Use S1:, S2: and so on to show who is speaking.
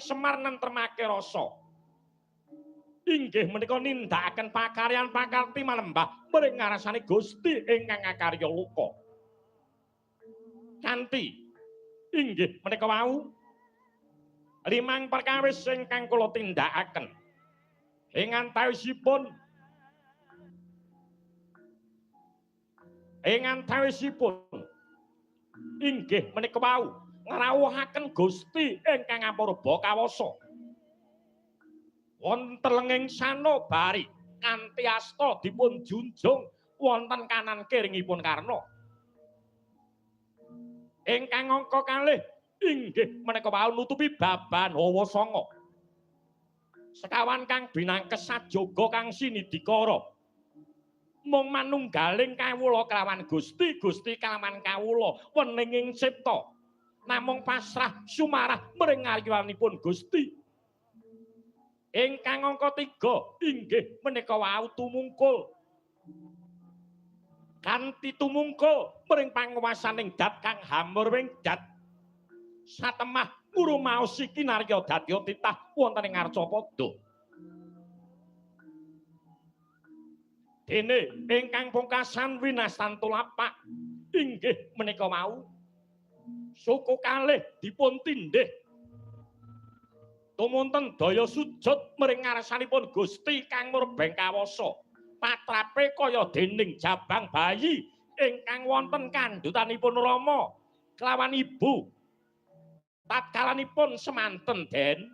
S1: Semar nentremake rasa. Inggih menika nindakaken pakaryan pakarti manembah mring ngarasane Gusti ingkang akarya luka. Kanthi inggih menika wau limang perkawis ingkang kula tindakaken ing antawisipun inggih menika wau ngrawuhaken Gusti ingkang apurba kawasa. Wonten lenging sanobari kanthi asta dipun junjung wonten kanan kiringipun Karna. Ingkang angka kalih inggih menika wau nutupi baban Hawa Sanga. Sekawan kang binangkes sajoga kang sinidikara. Mung manunggaling kawula kelawan Gusti, Gusti kelawan kawula weninging cipta. Namung pasrah sumarah mring ngaryuwanipun Gusti. Ingkang angka 3 inggih menika wau tumungkul. Kanthi tumungkul mring panguwasaning dat kang hamur wing dat satemah ngrumaos kinarya dadya titah wonten ing Arcapada. Dene ingkang pungkasan winasan tulapak inggih menika wau suku kalih dipun tindih tumunten daya sujud mring ngarsanipun Gusti kang murbeng kawasa. Patrape kaya dening jabang bayi ingkang wonten kandhutanipun Rama kelawan ibu. Tatkalanipun semanten Den.